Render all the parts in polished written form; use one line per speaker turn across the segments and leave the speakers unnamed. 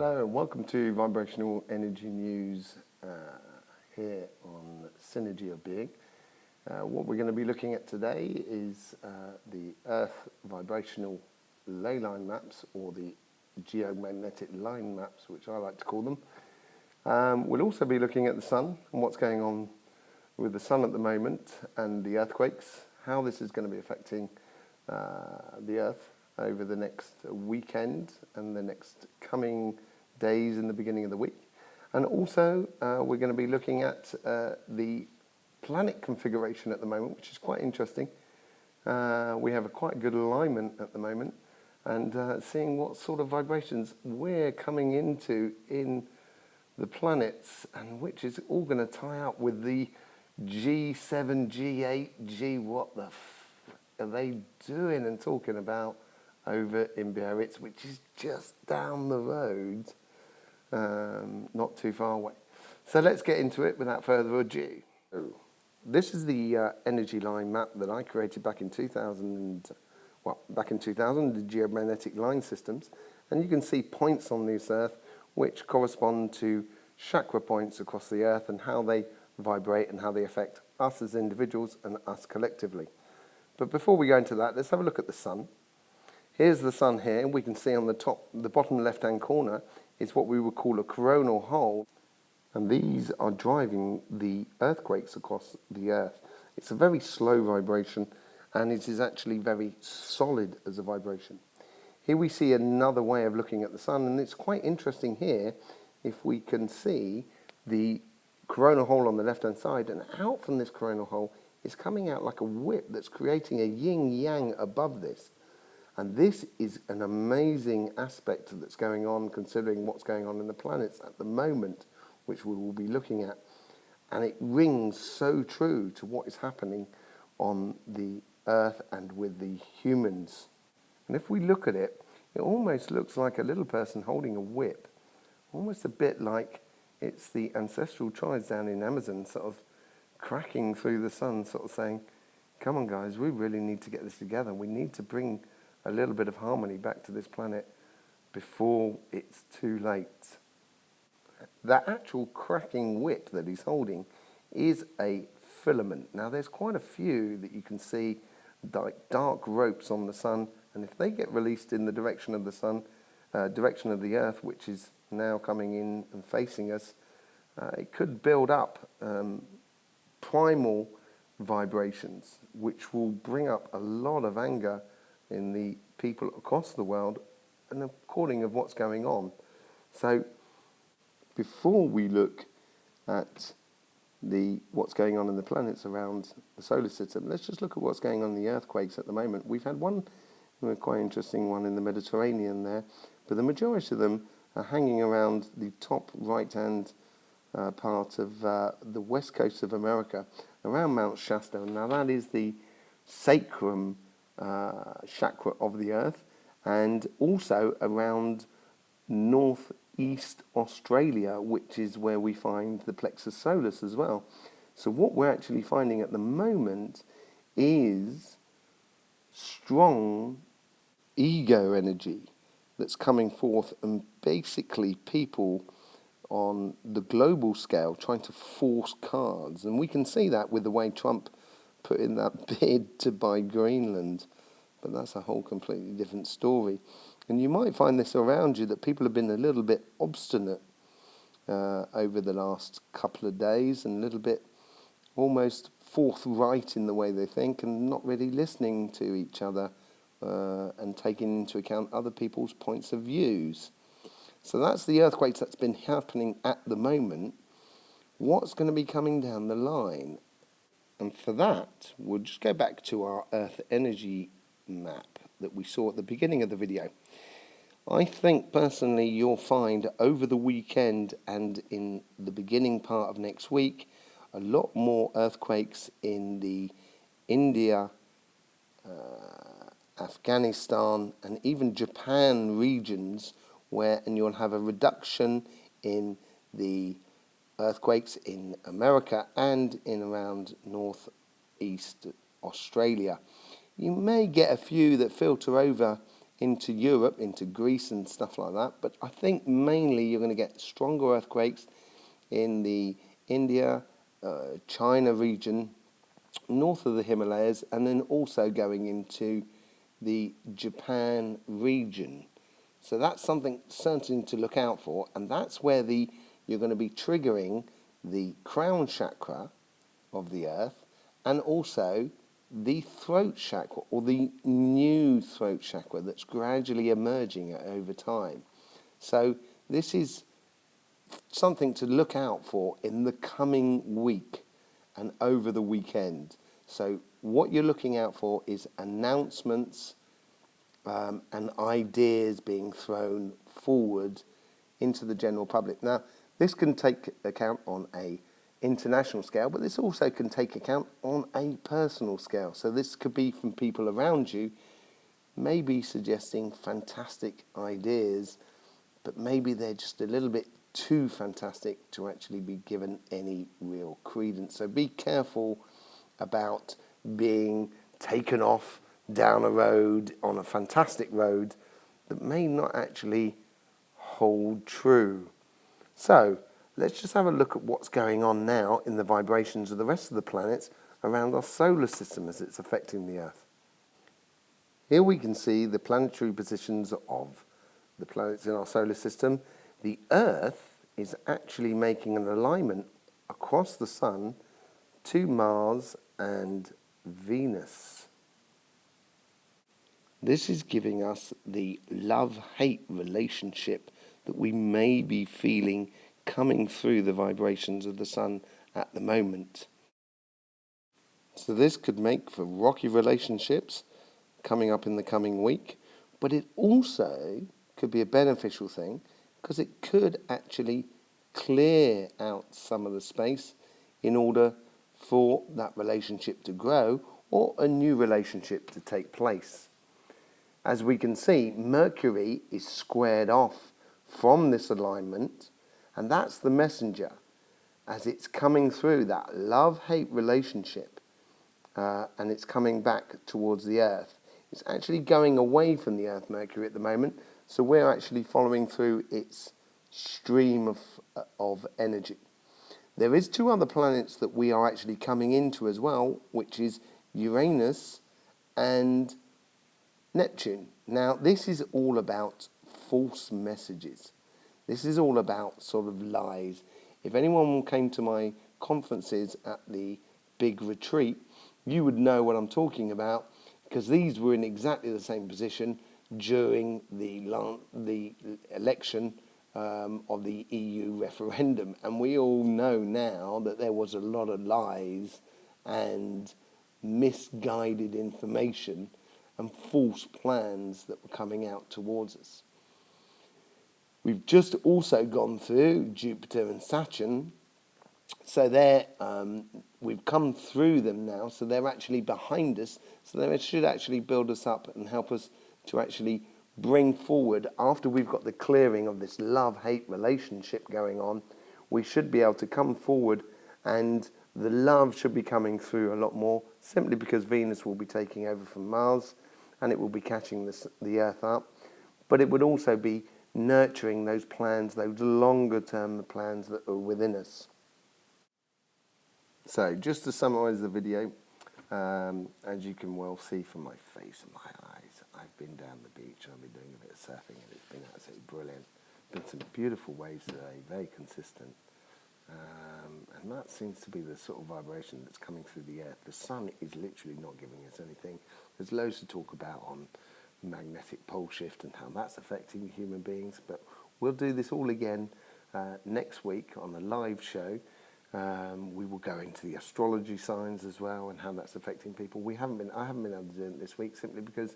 Hello and welcome to Vibrational Energy News here on Synergy of Being. What we're going to be looking at today is the Earth vibrational ley line maps, or the geomagnetic line maps, which I like to call them. We'll also be looking at the sun and what's going on with the sun at the moment and the earthquakes, how this is going to be affecting the Earth over the next weekend and the next coming days in the beginning of the week. And also we're going to be looking at the planet configuration at the moment, which is quite interesting. We have a quite good alignment at the moment, and seeing what sort of vibrations we're coming into in the planets, and which is all going to tie up with the G7, G8, G what the are they doing and talking about over in Biarritz, which is just down the road, not too far away. So let's get into it without further ado. This is the energy line map that I created back in 2000, the geomagnetic line systems, and you can see points on this Earth which correspond to chakra points across the Earth and how they vibrate and how they affect us as individuals and us collectively. But before we go into that, let's have a look at the sun. Here's the sun here. We can see on the bottom left-hand corner is what we would call a coronal hole. And these are driving the earthquakes across the Earth. It's a very slow vibration, and it is actually very solid as a vibration. Here we see another way of looking at the sun, and it's quite interesting here if we can see the coronal hole on the left-hand side, and out from this coronal hole is coming out like a whip that's creating a yin-yang above this. And this is an amazing aspect that's going on, considering what's going on in the planets at the moment, which we will be looking at. And it rings so true to what is happening on the Earth and with the humans. And if we look at it, it almost looks like a little person holding a whip, almost a bit like it's the ancestral tribes down in Amazon sort of cracking through the sun, sort of saying, come on guys, we really need to get this together. We need to bring a little bit of harmony back to this planet before it's too late. That actual cracking whip that he's holding is a filament. Now there's quite a few that you can see, like dark ropes on the sun, and if they get released in the direction of the sun, direction of the Earth, which is now coming in and facing us, it could build up primal vibrations, which will bring up a lot of anger in the people across the world and according of what's going on. So before we look at what's going on in the planets around the solar system, let's just look at what's going on in the earthquakes at the moment. We've had one quite interesting one in the Mediterranean there, but the majority of them are hanging around the top right-hand part of the west coast of America, around Mount Shasta. Now that is the sacrum chakra of the Earth, and also around northeast Australia, which is where we find the plexus solis as well. So what we're actually finding at the moment is strong ego energy that's coming forth, and basically people on the global scale trying to force cards. And we can see that with the way Trump put in that bid to buy Greenland, but that's a whole completely different story. And you might find this around you, that people have been a little bit obstinate over the last couple of days, and a little bit almost forthright in the way they think, and not really listening to each other and taking into account other people's points of views. So that's the earthquakes that's been happening at the moment. What's going to be coming down the line? And for that, we'll just go back to our Earth energy map that we saw at the beginning of the video. I think personally you'll find over the weekend and in the beginning part of next week a lot more earthquakes in the India, Afghanistan and even Japan regions, and you'll have a reduction in the earthquakes in America and in around northeast Australia. You may get a few that filter over into Europe, into Greece and stuff like that. But I think mainly you're going to get stronger earthquakes in the India, China region, north of the Himalayas, and then also going into the Japan region. So that's something certainly to look out for, and that's where you're going to be triggering the crown chakra of the earth, and also the throat chakra, or the new throat chakra that's gradually emerging over time. So this is something to look out for in the coming week and over the weekend. So what you're looking out for is announcements and ideas being thrown forward into the general public. Now, this can take account on a international scale, but this also can take account on a personal scale. So this could be from people around you, maybe suggesting fantastic ideas, but maybe they're just a little bit too fantastic to actually be given any real credence. So be careful about being taken off down a road, on a fantastic road, that may not actually hold true. So let's just have a look at what's going on now in the vibrations of the rest of the planets around our solar system as it's affecting the Earth. Here we can see the planetary positions of the planets in our solar system. The Earth is actually making an alignment across the Sun to Mars and Venus. This is giving us the love-hate relationship that we may be feeling coming through the vibrations of the Sun at the moment. So this could make for rocky relationships coming up in the coming week, but it also could be a beneficial thing because it could actually clear out some of the space in order for that relationship to grow or a new relationship to take place. As we can see, Mercury is squared off from this alignment, and that's the messenger as it's coming through that love-hate relationship and it's coming back towards the Earth. It's actually going away from the Earth, Mercury, at the moment, so we're actually following through its stream of energy. There is two other planets that we are actually coming into as well, which is Uranus and Neptune. Now, this is all about false messages. This is all about sort of lies. If anyone came to my conferences at the big retreat, you would know what I'm talking about, because these were in exactly the same position during the election of the EU referendum. And we all know now that there was a lot of lies and misguided information and false plans that were coming out towards us. We've just also gone through Jupiter and Saturn, so we've come through them now, so they're actually behind us, so they should actually build us up and help us to actually bring forward, after we've got the clearing of this love-hate relationship going on, we should be able to come forward and the love should be coming through a lot more, simply because Venus will be taking over from Mars and it will be catching the Earth up. But it would also be nurturing those plans, those longer term plans that are within us. So just to summarise the video, as you can well see from my face and my eyes, I've been down the beach and I've been doing a bit of surfing and it's been absolutely brilliant. Been some beautiful waves today, very consistent. And that seems to be the sort of vibration that's coming through the Earth. The Sun is literally not giving us anything. There's loads to talk about on magnetic pole shift and how that's affecting human beings, but we'll do this all again next week on a live show. We will go into the astrology signs as well and how that's affecting people. I haven't been able to do it this week simply because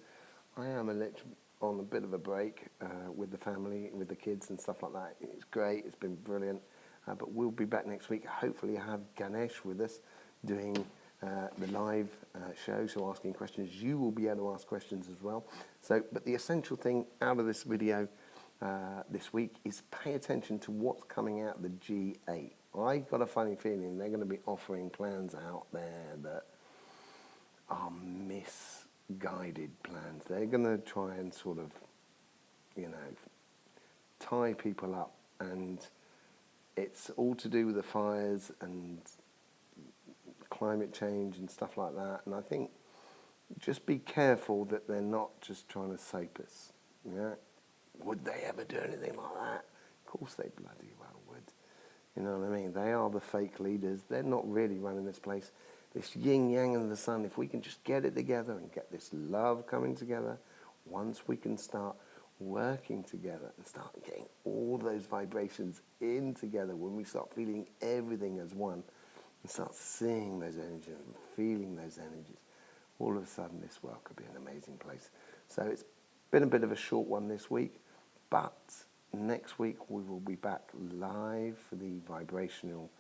I am on a bit of a break with the family, with the kids and stuff like that. It's great, it's been brilliant, but we'll be back next week. Hopefully I have Ganesh with us doing the live show, so asking questions. You will be able to ask questions as well. But the essential thing out of this video this week is pay attention to what's coming out of the G8. I got a funny feeling they're going to be offering plans out there that are guided plans. They're going to try and sort of, tie people up, and it's all to do with the fires and climate change and stuff like that. And I think just be careful that they're not just trying to sape us. Yeah, would they ever do anything like that? Of course they bloody well would. You know what I mean? They are the fake leaders. They're not really running this place. This yin yang and the sun, if we can just get it together and get this love coming together, once we can start working together and start getting all those vibrations in together, when we start feeling everything as one and start seeing those energies and feeling those energies, all of a sudden this world could be an amazing place. So it's been a bit of a short one this week, but next week we will be back live for the Vibrational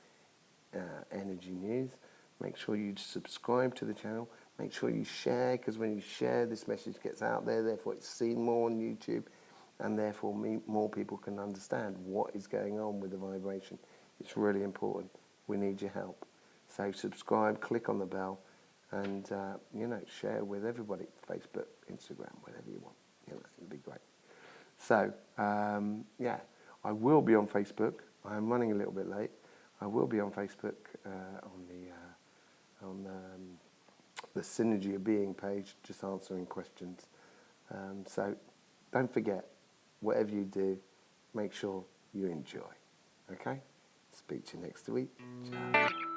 Energy News. Make sure you subscribe to the channel. Make sure you share, because when you share, this message gets out there. Therefore, it's seen more on YouTube, and therefore more people can understand what is going on with the vibration. It's really important. We need your help. So subscribe, click on the bell, and share with everybody. Facebook, Instagram, whatever you want. It'd be great. So I will be on Facebook. I am running a little bit late. I will be on Facebook on the Synergy of Being page, just answering questions. So don't forget, whatever you do, make sure you enjoy. Okay? Speak to you next week. Ciao.